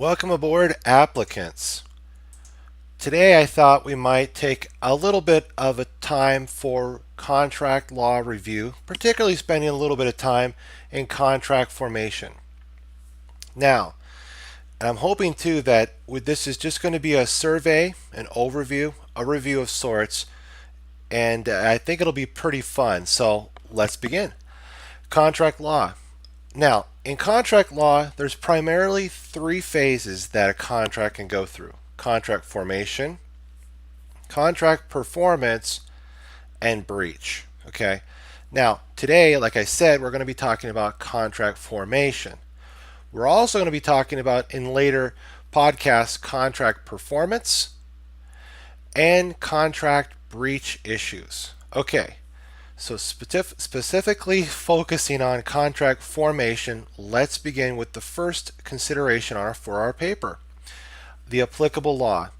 Welcome aboard, applicants. Today I thought we might take a little bit of a time for contract law review, particularly spending a little bit of time in contract formation. Now, and I'm hoping too that this is just going to be a survey, an overview, a review of sorts, and I think it'll be pretty fun. So let's begin. Contract law. Now, in contract law, there's primarily three phases that a contract can go through: contract formation, contract performance, and breach. Okay. Now, today, like I said, we're going to be talking about contract formation. We're also going to be talking about, in later podcasts, contract performance and contract breach issues. Okay. So specifically focusing on contract formation, let's begin with the first consideration for our paper, the applicable law.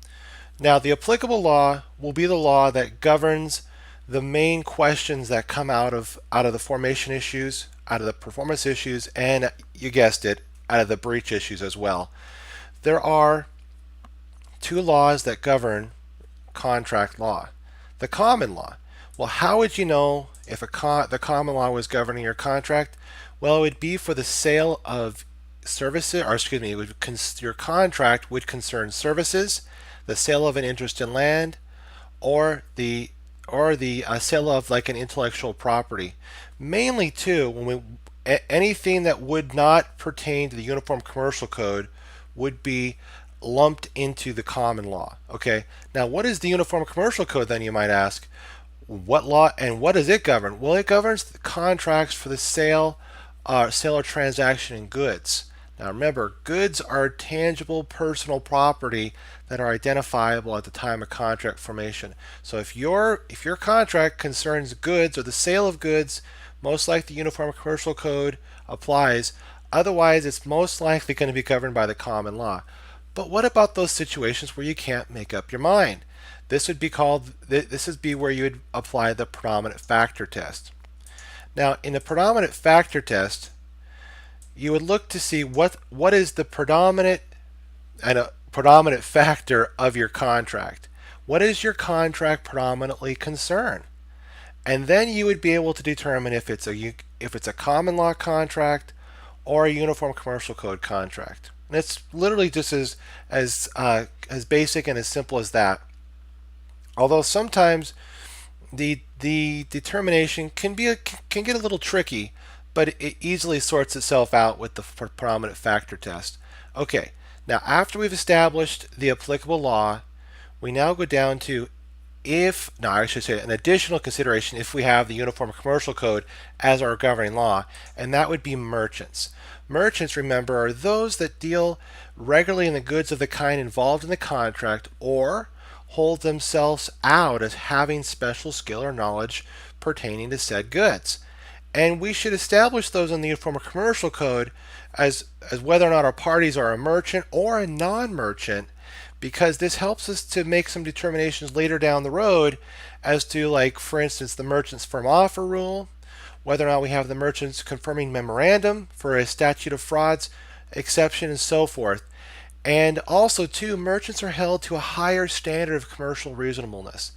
Now, the applicable law will be the law that governs the main questions that come out of the formation issues, out of the performance issues, and you guessed it, out of the breach issues as well. There are two laws that govern contract law. The common law. Well, how would you know if the common law was governing your contract? Well, it would be for the sale of services, or excuse me, your contract would concern services, the sale of an interest in land, or the sale of like an intellectual property. Mainly too, anything that would not pertain to the Uniform Commercial Code would be lumped into the common law. Okay. Now, what is the Uniform Commercial Code then, you might ask? What law and what does it govern? Well, it governs the contracts for the sale or transaction in goods. Now remember, goods are tangible personal property that are identifiable at the time of contract formation. So if your contract concerns goods or the sale of goods, most likely the Uniform Commercial Code applies. Otherwise, it's most likely going to be governed by the common law. But what about those situations where you can't make up your mind? This would be where you would apply the predominant factor test. Now, in the predominant factor test, you would look to see what is the predominant factor of your contract. What is your contract predominantly concern? And then you would be able to determine if it's a common law contract or a Uniform Commercial Code contract. And it's literally just as basic and as simple as that. Although sometimes the determination can get a little tricky, but it easily sorts itself out with the predominant factor test. Okay, now after we've established the applicable law, we now go down to an additional consideration if we have the Uniform Commercial Code as our governing law, and that would be merchants. Merchants, remember, are those that deal regularly in the goods of the kind involved in the contract or hold themselves out as having special skill or knowledge pertaining to said goods. And we should establish those in the Uniform Commercial Code as whether or not our parties are a merchant or a non-merchant, because this helps us to make some determinations later down the road as to, like, for instance, the merchant's firm offer rule, whether or not we have the merchant's confirming memorandum for a statute of frauds exception, and so forth. And also, too, merchants are held to a higher standard of commercial reasonableness.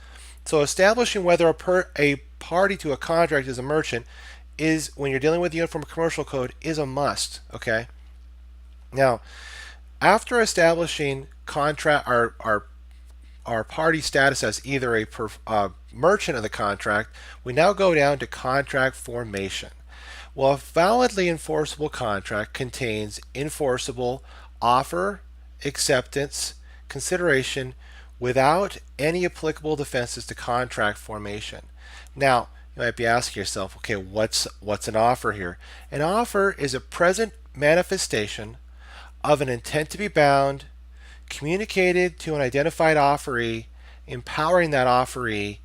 So establishing whether a party to a contract is a merchant is, when you're dealing with the Uniform Commercial Code, is a must. Okay. Now, after establishing our party status as either a merchant of the contract, we now go down to contract formation. Well, a validly enforceable contract contains enforceable offer, acceptance, consideration without any applicable defenses to contract formation. Now, you might be asking yourself, okay, what's an offer here? An offer is a present manifestation of an intent to be bound, communicated to an identified offeree, empowering that offeree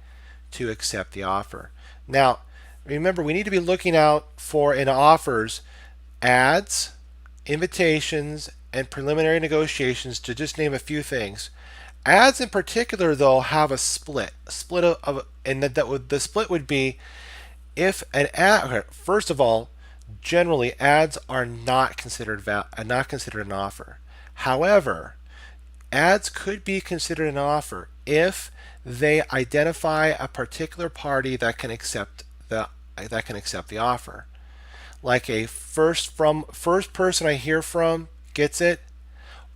to accept the offer. Now, remember, we need to be looking out for, in offers, ads, invitations, and preliminary negotiations, to just name a few things. Ads in particular, though, have a split and the split would be if an ad. Okay, first of all, generally ads are not considered an offer. However, ads could be considered an offer if they identify a particular party that can accept the offer. Like a first person I hear from gets it,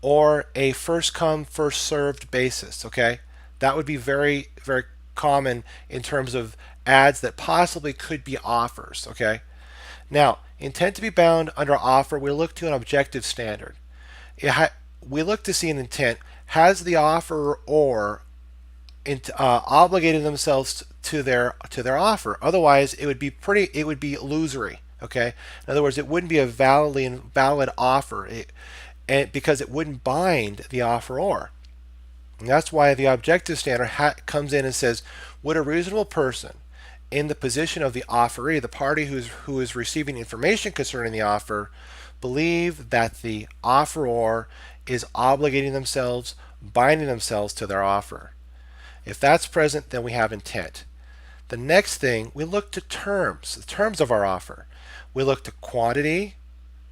or a first come first served basis. Okay, that would be very very common in terms of ads that possibly could be offers. Okay, now intent to be bound under offer, we look to an objective standard. We look to see an intent. Has the offeror obligated themselves to their offer? Otherwise, it would be illusory. Okay, in other words, it wouldn't be a valid offer, because it wouldn't bind the offeror. And that's why the objective standard comes in and says, would a reasonable person in the position of the offeree, the party who is receiving information concerning the offer, believe that the offeror is obligating themselves, binding themselves to their offer? If that's present, then we have intent. The next thing, we look to terms, the terms of our offer. We look to quantity.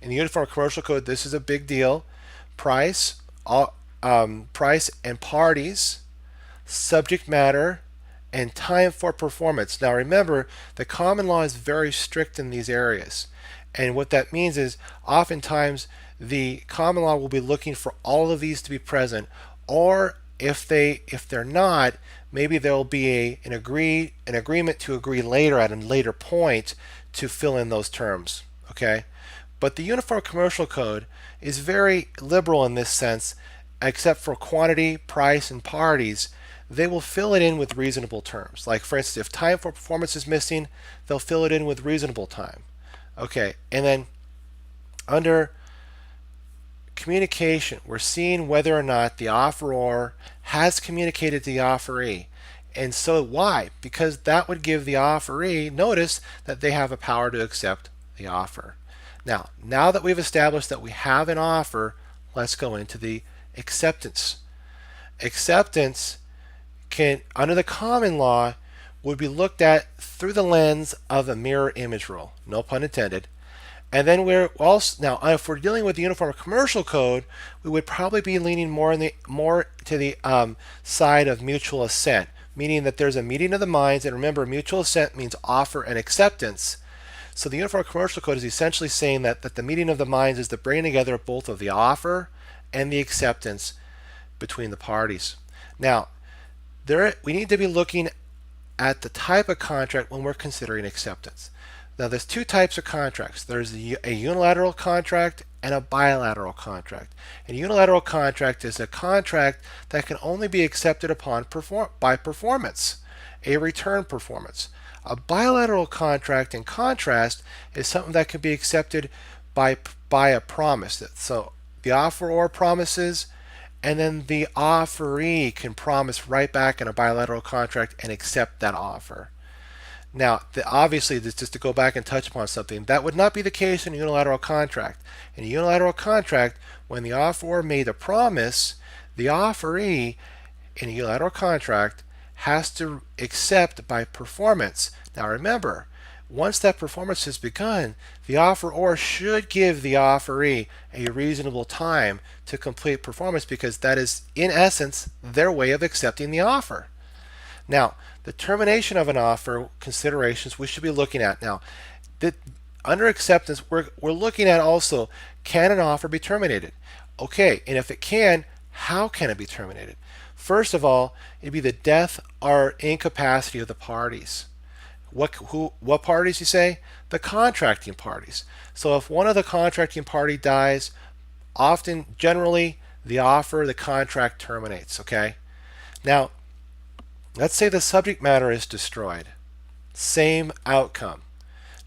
In the Uniform Commercial Code, this is a big deal. Price, price and parties, subject matter, and time for performance. Now remember, the common law is very strict in these areas. And what that means is oftentimes the common law will be looking for all of these to be present, or if they're not, maybe there'll be an agreement to agree later at a later point to fill in those terms. Okay, but the Uniform Commercial Code is very liberal in this sense, except for quantity, price, and parties. They will fill it in with reasonable terms. Like for instance, if time for performance is missing, they'll fill it in with reasonable time. Okay, and then under communication, we're seeing whether or not the offeror has communicated to the offeree. And so why? Because that would give the offeree notice that they have a power to accept the offer. Now that we've established that we have an offer, let's go into the acceptance. Acceptance can, under the common law, would be looked at through the lens of the mirror image rule. No pun intended. And then we're also, now if we're dealing with the Uniform Commercial Code, we would probably be leaning more to the side of mutual assent, meaning that there's a meeting of the minds. And remember, mutual assent means offer and acceptance. So the Uniform Commercial Code is essentially saying that the meeting of the minds is the bringing together both of the offer and the acceptance between the parties. Now, we need to be looking at the type of contract when we're considering acceptance. Now, there's two types of contracts. There's a unilateral contract and a bilateral contract. And a unilateral contract is a contract that can only be accepted upon by performance, a return performance. A bilateral contract, in contrast, is something that can be accepted by a promise. So the offeror promises, and then the offeree can promise right back in a bilateral contract and accept that offer. Now, obviously, just to go back and touch upon something, that would not be the case in a unilateral contract. In a unilateral contract, when the offeror made a promise, the offeree in a unilateral contract has to accept by performance. Now remember, once that performance has begun, the offeror should give the offeree a reasonable time to complete performance, because that is, in essence, their way of accepting the offer. Now, the termination of an offer considerations we should be looking at. Now, under acceptance, we're looking at also, can an offer be terminated? Okay, and if it can, how can it be terminated? First of all, it'd be the death or incapacity of the parties. What parties, you say? The contracting parties. So if one of the contracting party dies, generally, the contract terminates, okay? Now, let's say the subject matter is destroyed. Same outcome.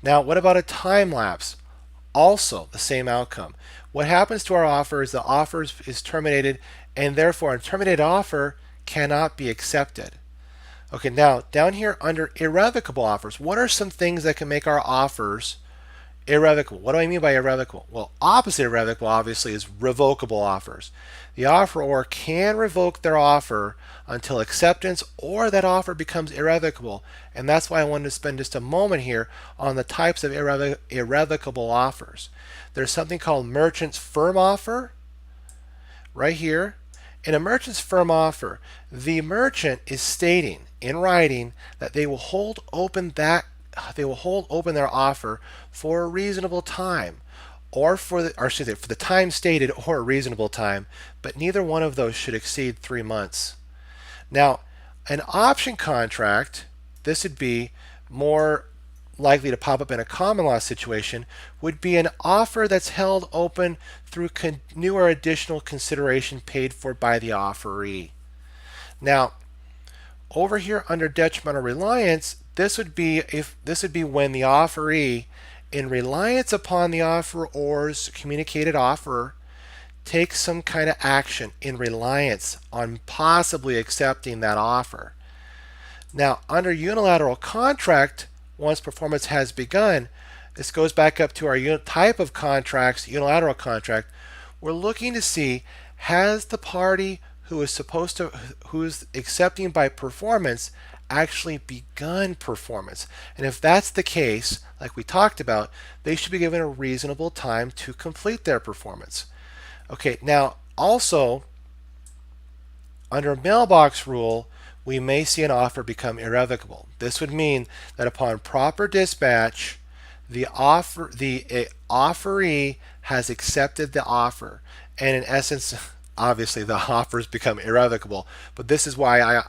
Now, what about a time lapse? Also the same outcome. What happens to our offer is the offer is terminated, and therefore a terminated offer cannot be accepted. Okay, now down here under irrevocable offers, what are some things that can make our offers irrevocable? What do I mean by irrevocable? Well, opposite irrevocable obviously is revocable offers. The offeror can revoke their offer until acceptance, or that offer becomes irrevocable. And that's why I wanted to spend just a moment here on the types of irrevocable offers. There's something called merchant's firm offer, right here, in a merchant's firm offer, the merchant is stating in writing that they will hold open their offer for a reasonable time, or for the time stated or a reasonable time, but neither one of those should exceed 3 months. Now, an option contract, this would be more likely to pop up in a common law situation, would be an offer that's held open through new or additional consideration paid for by the offeree. Now, over here under detrimental reliance, this would be when the offeree, in reliance upon the offeror's communicated offer, takes some kind of action in reliance on possibly accepting that offer. Now, under unilateral contract, once performance has begun, this goes back up to our type of contracts, unilateral contract. We're looking to see, has the party who's accepting by performance actually begun performance? And if that's the case, like we talked about, they should be given a reasonable time to complete their performance. Okay, now also under mailbox rule, we may see an offer become irrevocable. This would mean that upon proper dispatch, the offeree has accepted the offer, and in essence, obviously the offers become irrevocable. But this is why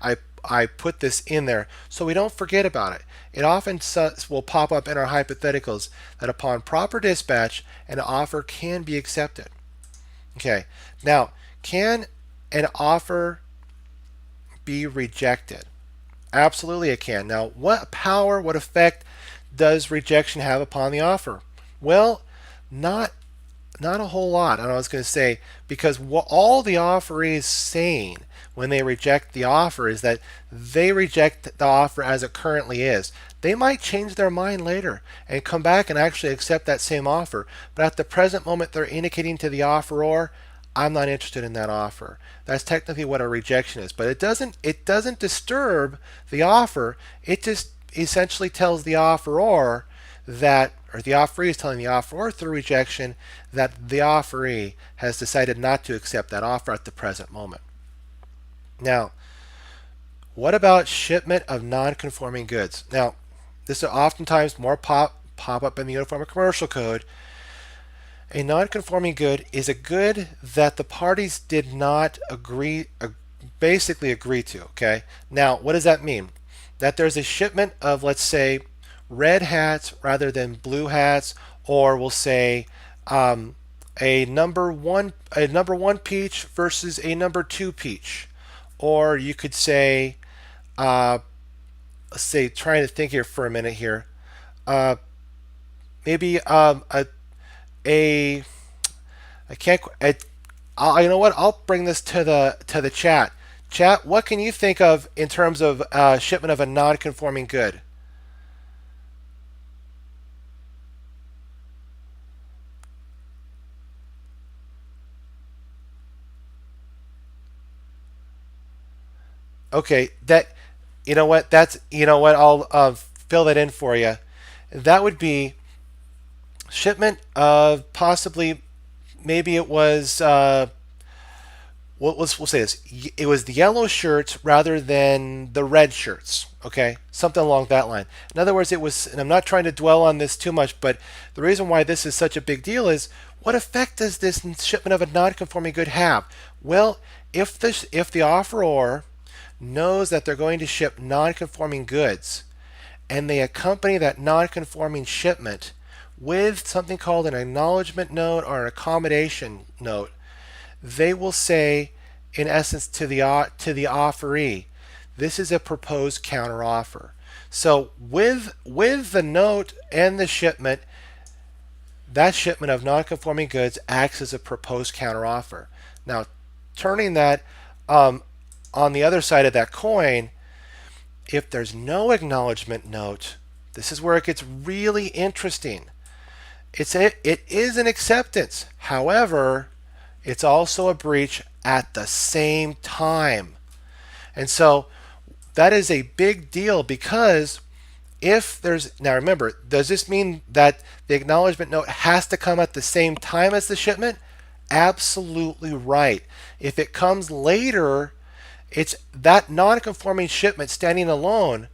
I put this in there so we don't forget about it. It often will pop up in our hypotheticals that upon proper dispatch, an offer can be accepted. Okay, now can an offer be rejected? Absolutely it can. Now, what power, what effect does rejection have upon the offer? Well, not a whole lot. And I was going to say, because what all the offeree is saying when they reject the offer is that they reject the offer as it currently is. They might change their mind later and come back and actually accept that same offer. But at the present moment, they're indicating to the offeror, I'm not interested in that offer. That's technically what a rejection is. But it doesn't disturb the offer. It just essentially tells the offeror that, or the offeree is telling the offeror through rejection that the offeree has decided not to accept that offer at the present moment. Now, what about shipment of non-conforming goods? Now, this is oftentimes more pop up in the Uniform Commercial Code. A non-conforming good is a good that the parties did not basically agree to. Okay. Now, what does that mean? That there's a shipment of, let's say, red hats rather than blue hats, or we'll say a number one peach versus a number 2 peach, or you could say, let's say, trying to think here for a minute here, maybe I can't. You know what? I'll bring this to the chat. Chat, what can you think of in terms of shipment of a non-conforming good? Okay, you know what? I'll fill that in for you. That would be shipment of possibly, maybe it was we'll say this. It was the yellow shirts rather than the red shirts. Okay, something along that line. In other words, it was, and I'm not trying to dwell on this too much, but the reason why this is such a big deal is, what effect does this shipment of a non-conforming good have? Well, if the offeror knows that they're going to ship non-conforming goods, and they accompany that non-conforming shipment with something called an acknowledgement note or an accommodation note, they will say, in essence, to the offeree, this is a proposed counteroffer. So with the note and the shipment, that shipment of non-conforming goods acts as a proposed counteroffer. Now, turning that on the other side of that coin, if there's no acknowledgement note, this is where it gets really interesting. It is an acceptance. However, it's also a breach at the same time. And so that is a big deal, because if there's, now remember, does this mean that the acknowledgement note has to come at the same time as the shipment? absolutely right. If it comes later, it's that non-conforming shipment standing alone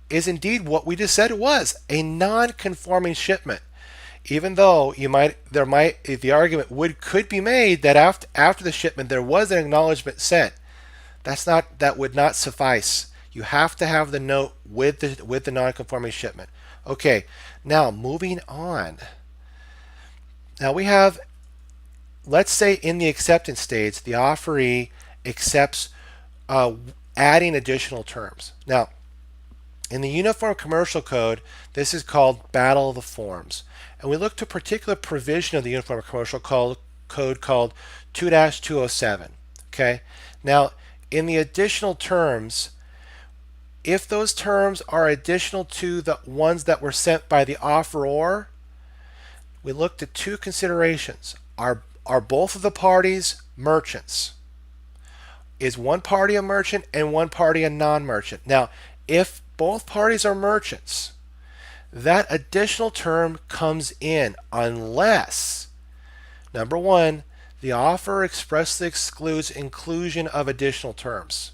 is indeed what we just said it was, a non-conforming shipment. Even though the argument could be made that after the shipment there was an acknowledgement sent. That would not suffice. You have to have the note with the non-conforming shipment. Okay, now moving on. Now we have, let's say in the acceptance stage, the offeree accepts adding additional terms. Now, in the Uniform Commercial Code, this is called Battle of the Forms. And we look to a particular provision of the Uniform Commercial Code called 2-207. Okay? Now, in the additional terms, if those terms are additional to the ones that were sent by the offeror, we looked at two considerations. Are both of the parties merchants? Is one party a merchant and one party a non-merchant? Now, if both parties are merchants, that additional term comes in unless, number one, the offer expressly excludes inclusion of additional terms.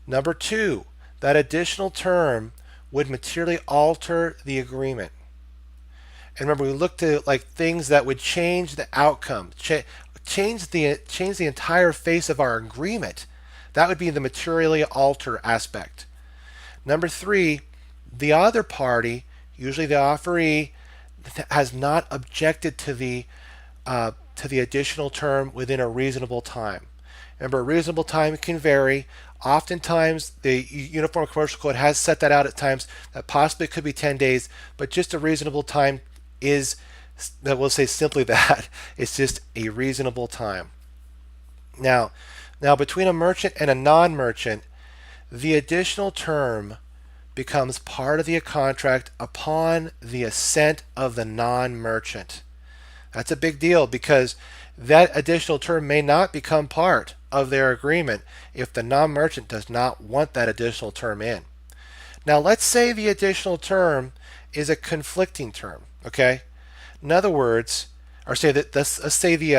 Number two, that additional term would materially alter the agreement. And remember, we looked at like things that would change the outcome, change the entire face of our agreement. That would be the materially alter aspect. Number three, the other party, usually the offeree, has not objected to the additional term within a reasonable time. Remember, a reasonable time can vary. Oftentimes, the Uniform Commercial Code has set that out at times that possibly could be 10 days, but just a reasonable time is, that we'll say simply that, it's just a reasonable time. Now between a merchant and a non-merchant, the additional term becomes part of the contract upon the assent of the non-merchant. That's a big deal because that additional term may not become part of their agreement if the non-merchant does not want that additional term in. Now let's say the additional term is a conflicting term, okay? In other words, or say that let's say the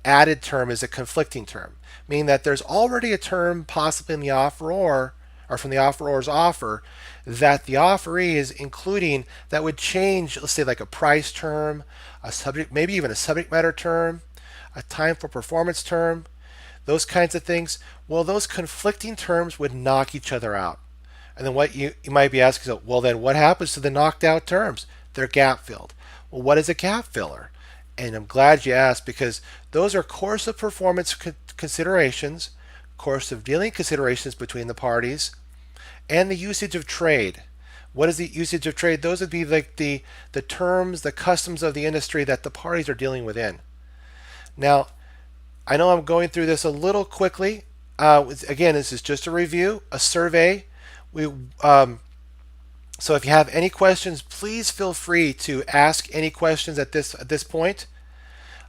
added term is a conflicting term, meaning that there's already a term possibly in the offeror or from the offeror's offer that the offeree is including that would change, let's say like a price term, a subject, maybe even a subject matter term, a time for performance term, those kinds of things. Well, those conflicting terms would knock each other out. And then what you might be asking, so, well, then what happens to the knocked out terms? They're gap filled. Well, what is a gap filler? And I'm glad you asked because those are course of performance considerations, course of dealing considerations between the parties, and the usage of trade. What is the usage of trade? Those would be like the terms, the customs of the industry that the parties are dealing within. Now, I know I'm going through this a little quickly. Again, this is just a review, a survey. So if you have any questions, please feel free to ask any questions at this point.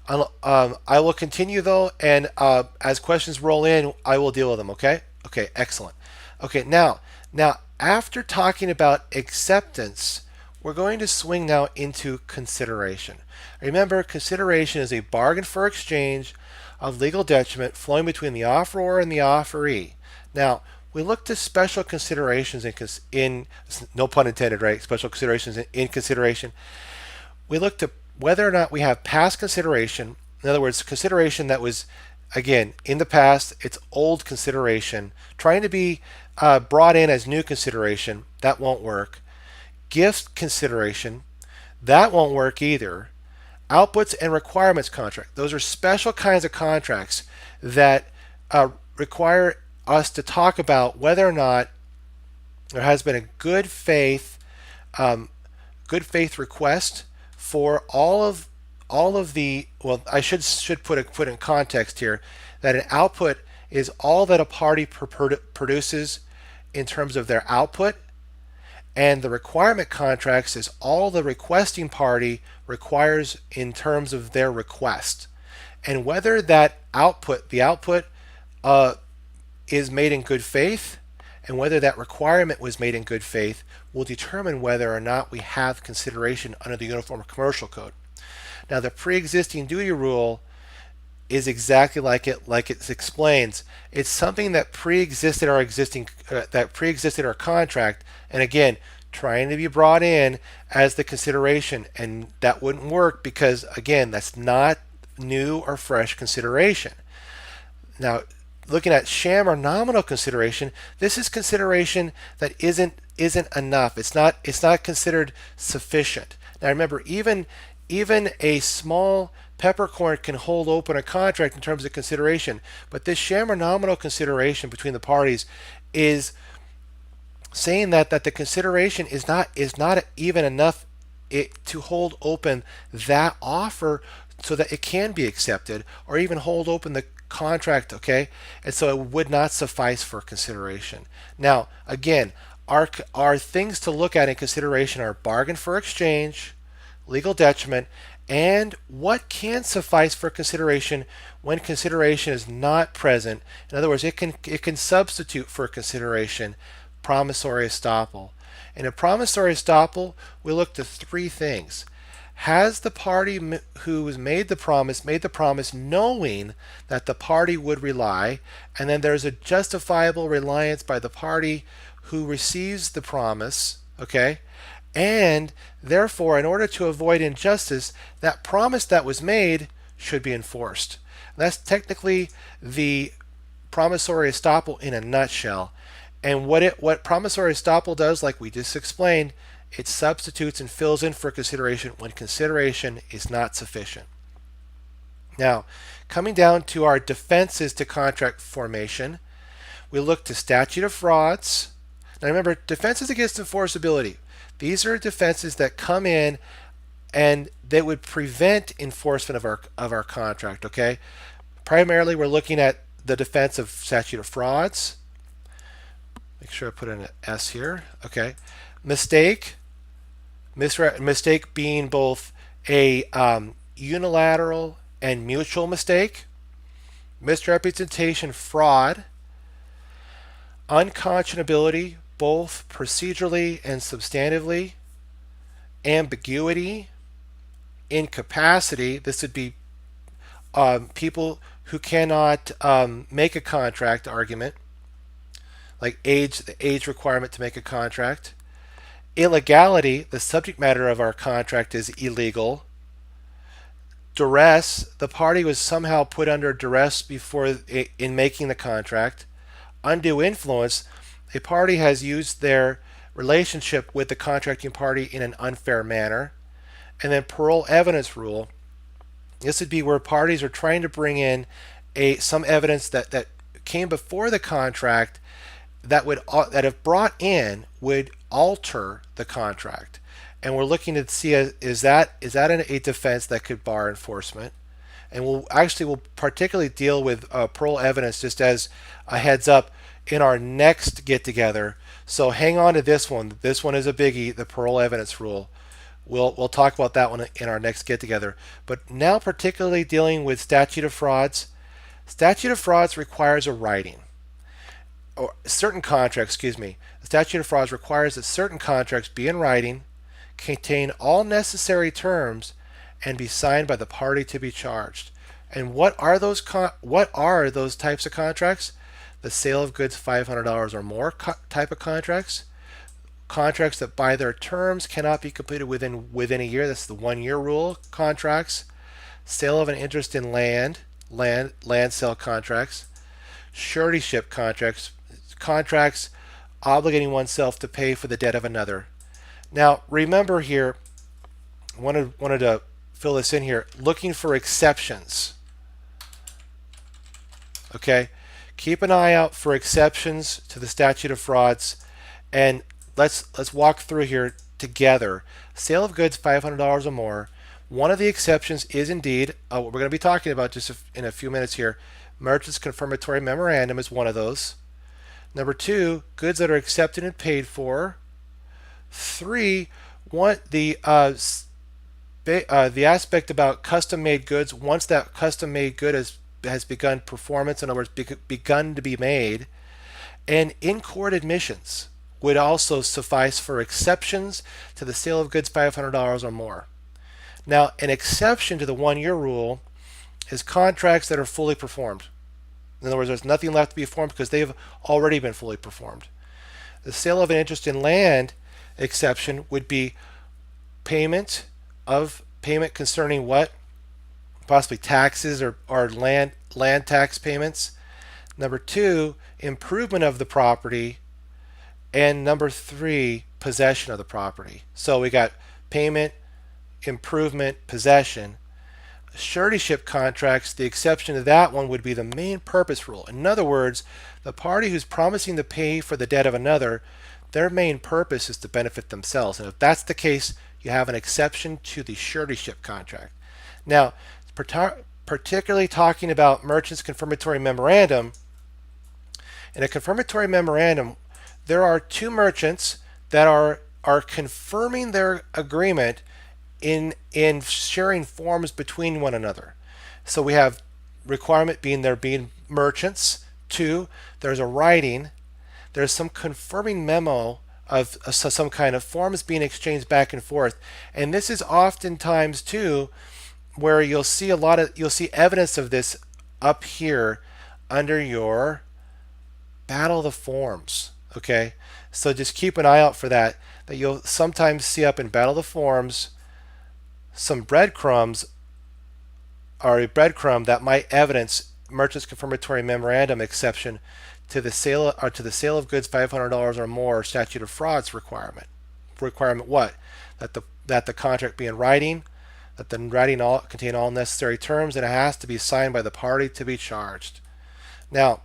I will continue though, and as questions roll in, I will deal with them. Okay? Okay, excellent. Okay, now after talking about acceptance, we're going to swing now into consideration. Remember, consideration is a bargain for exchange of legal detriment flowing between the offeror and the offeree. Now, we look to special considerations in no pun intended, right? Special considerations in consideration. We look to whether or not we have past consideration. In other words, consideration that was, again, in the past, it's old consideration. Trying to be brought in as new consideration, that won't work. Gift consideration, that won't work either. Outputs and requirements contract. Those are special kinds of contracts that require us to talk about whether or not there has been a good faith request for all of the, well, I should put in context here that an output is all that a party produces in terms of their output, and the requirement contracts is all the requesting party requires in terms of their request, and whether that output, the output is made in good faith, and whether that requirement was made in good faith will determine whether or not we have consideration under the Uniform Commercial Code. Now, the pre-existing duty rule is exactly like it explains. It's something that pre-existed our contract, and again, trying to be brought in as the consideration, and that wouldn't work because again, that's not new or fresh consideration. Now, looking at sham or nominal consideration, this is consideration that isn't enough. It's not considered sufficient. Now remember, even a small peppercorn can hold open a contract in terms of consideration, but this sham or nominal consideration between the parties is saying that the consideration is not even enough to hold open that offer so that it can be accepted or even hold open the contract, okay? And so it would not suffice for consideration. Now, again, our things to look at in consideration are bargain for exchange, legal detriment, and what can suffice for consideration when consideration is not present. In other words, it can substitute for consideration, promissory estoppel. In a promissory estoppel, we look to three things. Has the party who was made the promise knowing that the party would rely, and then there's a justifiable reliance by the party who receives the promise, okay? And therefore, in order to avoid injustice, that promise that was made should be enforced. That's technically the promissory estoppel in a nutshell. And what promissory estoppel does, like we just explained, it substitutes and fills in for consideration when consideration is not sufficient. Now, coming down to our defenses to contract formation, we look to statute of frauds. Now remember, defenses against enforceability. These are defenses that come in and that would prevent enforcement of our contract, okay? Primarily, we're looking at the defense of statute of frauds. Make sure I put in an S here, okay? Mistake being both a unilateral and mutual mistake. Misrepresentation, fraud. Unconscionability, both procedurally and substantively. Ambiguity. Incapacity. This would be people who cannot make a contract argument, like the age requirement to make a contract. Illegality, the subject matter of our contract is illegal. Duress, the party was somehow put under duress in making the contract. Undue influence, a party has used their relationship with the contracting party in an unfair manner. And then parole evidence rule, this would be where parties are trying to bring in some evidence that came before the contract that if brought in would alter the contract. And we're looking to see is that a defense that could bar enforcement. And we'll particularly deal with parole evidence just as a heads up in our next get together. So hang on to this one. This one is a biggie, the parole evidence rule. We'll talk about that one in our next get together. But now particularly dealing with statute of frauds. Statute of frauds requires a writing. Or certain contracts, the statute of frauds requires that certain contracts be in writing, contain all necessary terms, and be signed by the party to be charged. And what are those types of contracts? The sale of goods $500 or more type of contracts. Contracts that by their terms cannot be completed within a year. That's the 1 year rule. Contracts. Sale of an interest in land sale contracts. Suretyship contracts. Contracts obligating oneself to pay for the debt of another. Now remember here, wanted to fill this in here, looking for exceptions. Okay, keep an eye out for exceptions to the statute of frauds, and let's walk through here together. Sale of goods $500 or more. One of the exceptions is indeed what we're going to be talking about just in a few minutes here. Merchant's confirmatory memorandum is one of those. Number 2, goods that are accepted and paid for. 3, the aspect about custom-made goods. Once that custom-made good has begun performance, in other words, begun to be made, and in-court admissions would also suffice for exceptions to the sale of goods $500 or more. Now, an exception to the 1 year rule is contracts that are fully performed. In other words, there's nothing left to be performed because they've already been fully performed. The sale of an interest in land exception would be payment concerning what? Possibly taxes or land tax payments. Number two, improvement of the property. And number three, possession of the property. So we got payment, improvement, possession. Suretyship contracts, the exception to that one would be the main purpose rule. In other words, the party who's promising to pay for the debt of another, their main purpose is to benefit themselves. And if that's the case, you have an exception to the suretyship contract. Now, particularly talking about merchant's confirmatory memorandum, in a confirmatory memorandum, there are two merchants that are confirming their agreement in sharing forms between one another. So we have requirement being there being merchants. Two, there's a writing. There's some confirming memo of some kind of forms being exchanged back and forth. And this is oftentimes too where you'll see evidence of this up here under your battle of the forms. Okay, so just keep an eye out for that you'll sometimes see up in battle of the forms some breadcrumbs or a breadcrumb that might evidence merchant's confirmatory memorandum exception to the sale of goods $500 or more statute of frauds requirement. Requirement what? That the contract be in writing, that the writing contain all necessary terms, and it has to be signed by the party to be charged. Now,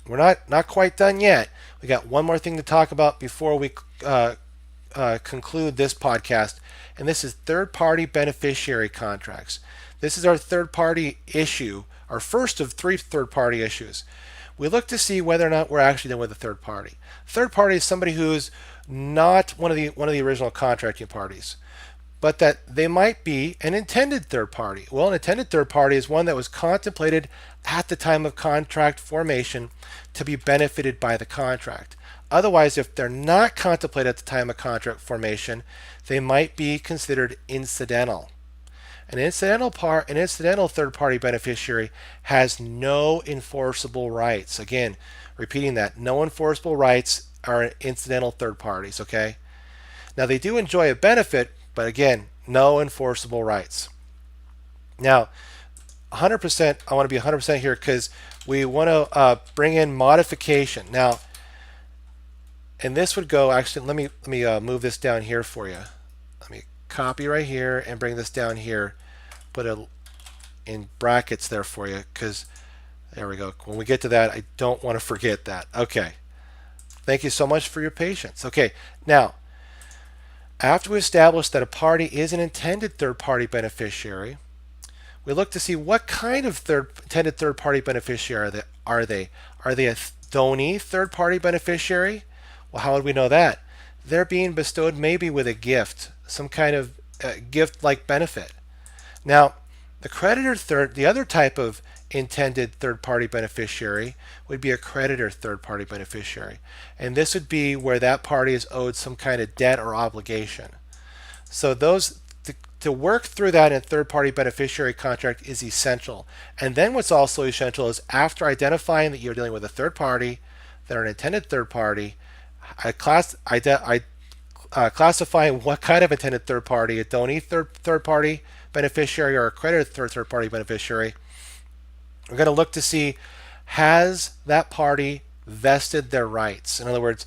we're not quite done yet. We got one more thing to talk about before we conclude this podcast, and this is third-party beneficiary contracts. This is our third-party issue, our first of three third-party issues. We look to see whether or not we're actually dealing with a third party. Third party is somebody who's not one of the original contracting parties, but that they might be an intended third party. Well, an intended third party is one that was contemplated at the time of contract formation to be benefited by the contract. Otherwise, if they're not contemplated at the time of contract formation, they might be considered incidental. An incidental third-party beneficiary has no enforceable rights. Again, repeating that, no enforceable rights are incidental third parties, okay? Now, they do enjoy a benefit, but again, no enforceable rights. Now, 100%, I want to be 100% here because we want to bring in modification. Now, and this would go, actually, let me move this down here for you. Let me copy right here and bring this down here. Put it in brackets there for you because there we go. When we get to that, I don't want to forget that. Okay. Thank you so much for your patience. Okay. Now, after we establish that a party is an intended third-party beneficiary, we look to see what kind of intended third-party beneficiary are they. Are they a donee third-party beneficiary? Well, how would we know that? They're being bestowed maybe with a gift, some kind of gift-like benefit. Now, the other type of intended third-party beneficiary would be a creditor third-party beneficiary. And this would be where that party is owed some kind of debt or obligation. So to work through that in a third-party beneficiary contract is essential. And then what's also essential is after identifying that you're dealing with a third party, they're an intended third party, classifying what kind of intended third party, a donee third party beneficiary or a creditor third party beneficiary. We're going to look to see, has that party vested their rights? In other words,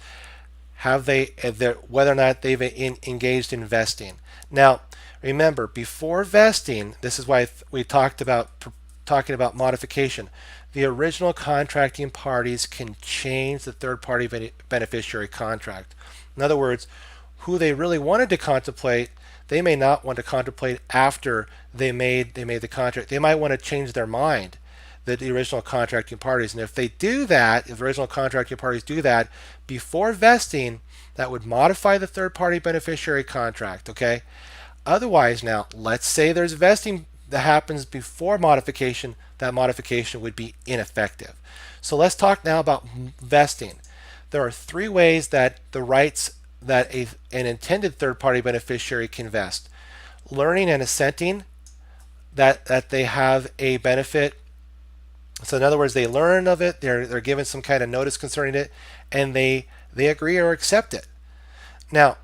whether or not they've engaged in vesting. Now, remember, before vesting, this is why we talking about modification. The original contracting parties can change the third-party beneficiary contract. In other words, who they really wanted to contemplate, they may not want to contemplate after they made the contract. They might want to change their mind, the original contracting parties. And if they do that, if the original contracting parties do that before vesting, that would modify the third-party beneficiary contract, okay? Otherwise, now, let's say there's vesting that happens before modification, that modification would be ineffective. So let's talk now about vesting. There are three ways that the rights that an intended third-party beneficiary can vest. Learning and assenting that they have a benefit. So in other words, they learn of it, they're given some kind of notice concerning it, and they agree or accept it. Now,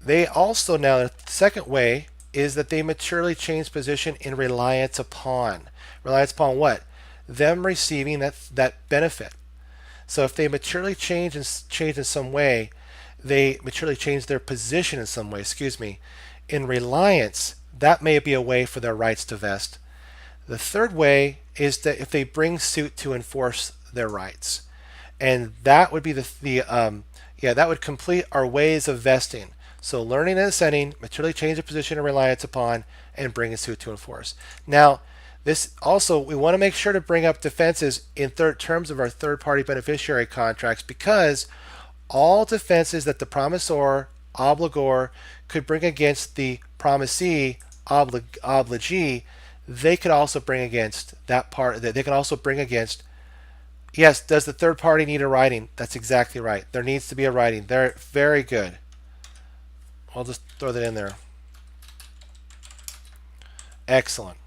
they also, now the second way is that they maturely change position in reliance upon. Reliance upon what? Them receiving that benefit. So if they maturely change in some way, they maturely change their position in some way, in reliance, that may be a way for their rights to vest. The third way is that if they bring suit to enforce their rights, and that would be that would complete our ways of vesting. So learning and ascending, maturely change the position and reliance upon, and bring a suit to enforce. Now, this also, we want to make sure to bring up defenses in terms of our third-party beneficiary contracts, because all defenses that the promisor, obligor, could bring against the promisee, obligee, they could also bring against that part. They can also bring against. Yes, does the third party need a writing? That's exactly right. There needs to be a writing. They're very good. I'll just throw that in there. Excellent.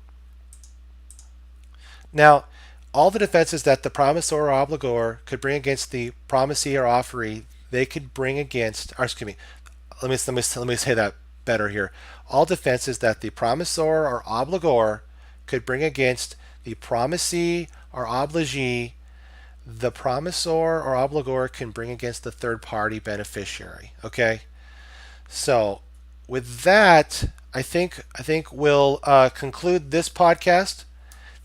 Now, all the defenses that the promisor or obligor could bring against the promisee or offeree, they could bring against, or excuse me, let me say that better here. All defenses that the promisor or obligor could bring against the promisee or obligee, the promisor or obligor can bring against the third party beneficiary. Okay, so with that, I think we'll conclude this podcast.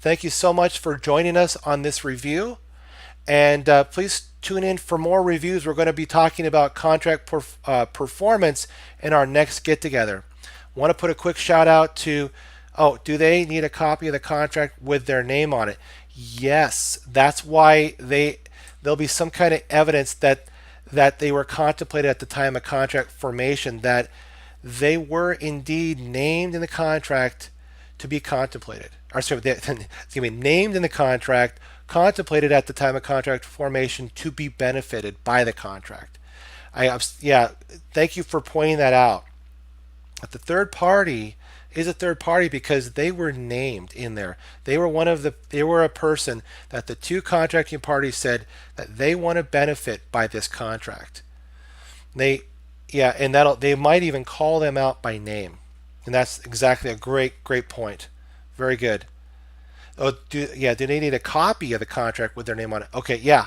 Thank you so much for joining us on this review, and please tune in for more reviews. We're going to be talking about contract performance in our next get together. Want to put a quick shout out to, do they need a copy of the contract with their name on it? Yes, that's why there'll be some kind of evidence that they were contemplated at the time of contract formation, that they were indeed named in the contract to be contemplated. Or sorry, named in the contract, contemplated at the time of contract formation to be benefited by the contract. Thank you for pointing that out. But the third party is a third party because they were named in there. They were a person that the two contracting parties said that they want to benefit by this contract. They might even call them out by name. And that's exactly a great point. Very good. Do they need a copy of the contract with their name on it? Okay, yeah.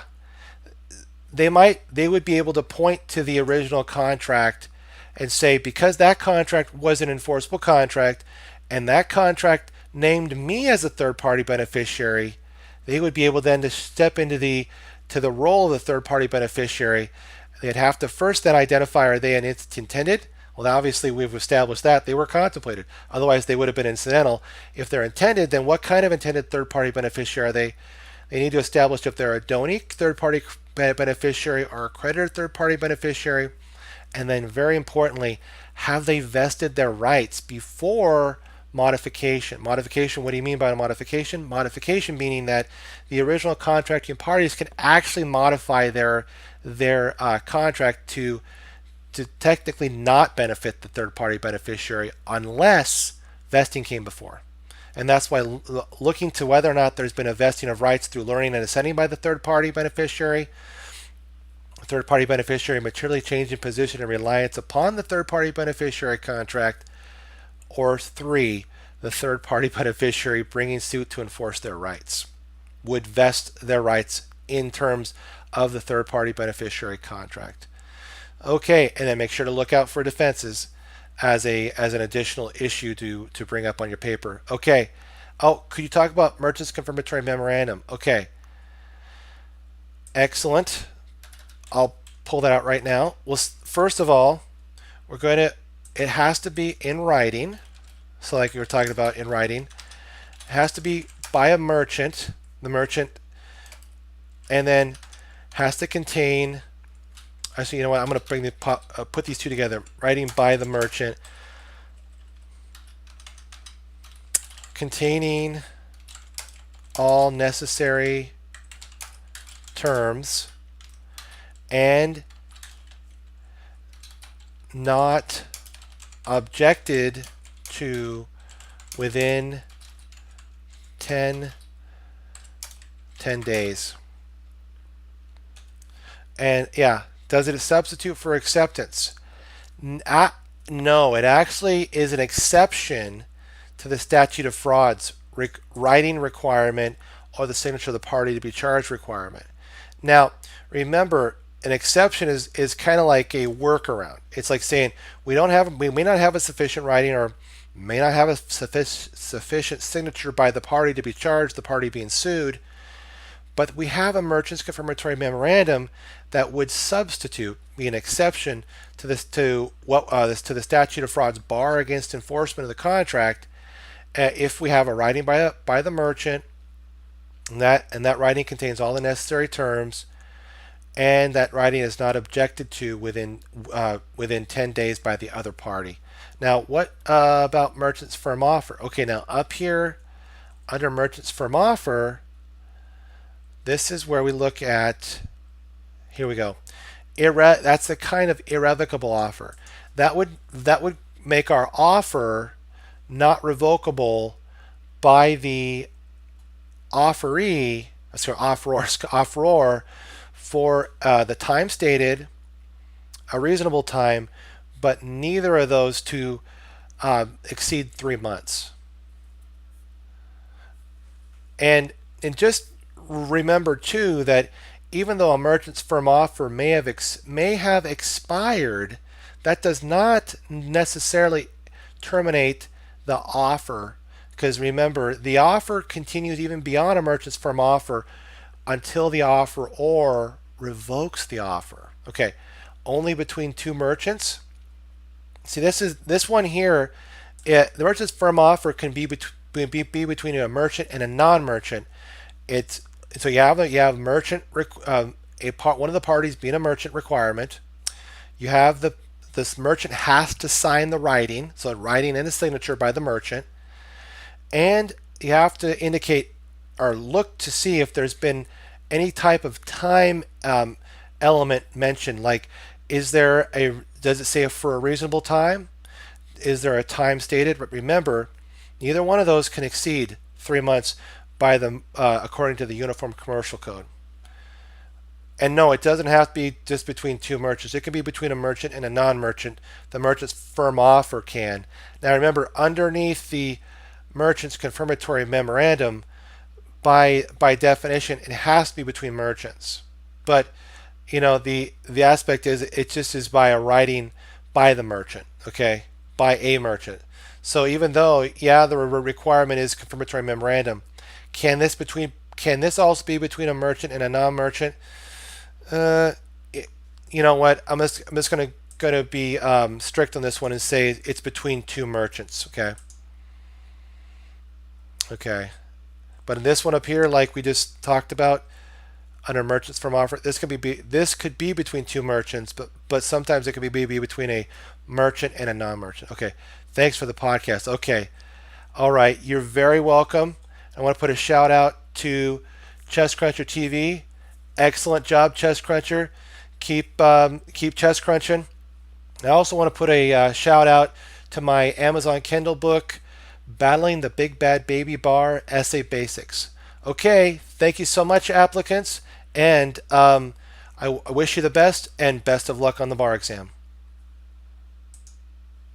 They would be able to point to the original contract and say, because that contract was an enforceable contract and that contract named me as a third party beneficiary, they would be able then to step into the role of the third party beneficiary. They'd have to first then identify, are they an entity intended? Well, obviously we've established that they were contemplated. Otherwise they would have been incidental. If they're intended, then what kind of intended third party beneficiary are they? They need to establish if they're a donee third party beneficiary or a creditor third party beneficiary. And then very importantly, have they vested their rights before modification? Modification, what do you mean by modification? Modification meaning that the original contracting parties can actually modify their contract to technically not benefit the third party beneficiary unless vesting came before. And that's why looking to whether or not there's been a vesting of rights through learning and ascending by the third party beneficiary, third party beneficiary maturely changing position and reliance upon the third party beneficiary contract, or 3, the third party beneficiary bringing suit to enforce their rights would vest their rights in terms of the third party beneficiary contract. Okay, and then make sure to look out for defenses as an additional issue to bring up on your paper. Okay. Could you talk about merchant's confirmatory memorandum? Okay. Excellent. I'll pull that out right now. Well, first of all, it has to be in writing. So like we were talking about in writing, it has to be by a merchant, and then has to contain, actually, you know what, I'm going to put these two together. Writing by the merchant, containing all necessary terms and not objected to within 10 days. And yeah, does it substitute for acceptance? No, it actually is an exception to the statute of frauds writing requirement or the signature of the party to be charged requirement. Now, remember, an exception is kind of like a workaround. It's like saying we may not have a sufficient writing or may not have a sufficient signature by the party to be charged, the party being sued, but we have a merchant's confirmatory memorandum that would substitute, be an exception to the statute of frauds bar against enforcement of the contract if we have a writing by the merchant, and that writing contains all the necessary terms, and that writing is not objected to within 10 days by the other party. Now, what about merchant's firm offer? Okay, now up here under merchant's firm offer, this is where we look at, here we go. That's the kind of irrevocable offer. That would make our offer not revocable by the offeree, offeror for the time stated, a reasonable time, but neither of those to exceed 3 months. And just remember too that even though a merchant's firm offer may have expired, that does not necessarily terminate the offer, because remember, the offer continues even beyond a merchant's firm offer until the offeror revokes the offer. Okay, only between two merchants. See, this one here. The merchant's firm offer can be between a merchant and a non-merchant. So you have merchant one of the parties being a merchant requirement. You have this merchant has to sign the writing, so a writing and a signature by the merchant, and you have to indicate or look to see if there's been any type of time element mentioned. Like, does it say for a reasonable time? Is there a time stated? But remember, neither one of those can exceed 3 months by according to the Uniform Commercial Code. And no, it doesn't have to be just between two merchants. It can be between a merchant and a non-merchant. The merchant's firm offer can. Now remember, underneath the merchant's confirmatory memorandum, by definition, it has to be between merchants. But the aspect is it just is by a writing by the merchant, okay, by a merchant. So even though the requirement is confirmatory memorandum, can this also be between a merchant and a non-merchant? You know what? I'm just gonna be strict on this one and say it's between two merchants. Okay. But in this one up here, like we just talked about, under merchants firm offer, this could be between two merchants, but sometimes it could be between a merchant and a non-merchant. Okay. Thanks for the podcast. Okay. All right. You're very welcome. I want to put a shout out to Chess Cruncher TV. Excellent job, Chess Cruncher. Keep chess crunching. I also want to put a shout out to my Amazon Kindle book, Battling the Big Bad Baby Bar Essay Basics. Okay, thank you so much, applicants, and I wish you the best and best of luck on the bar exam.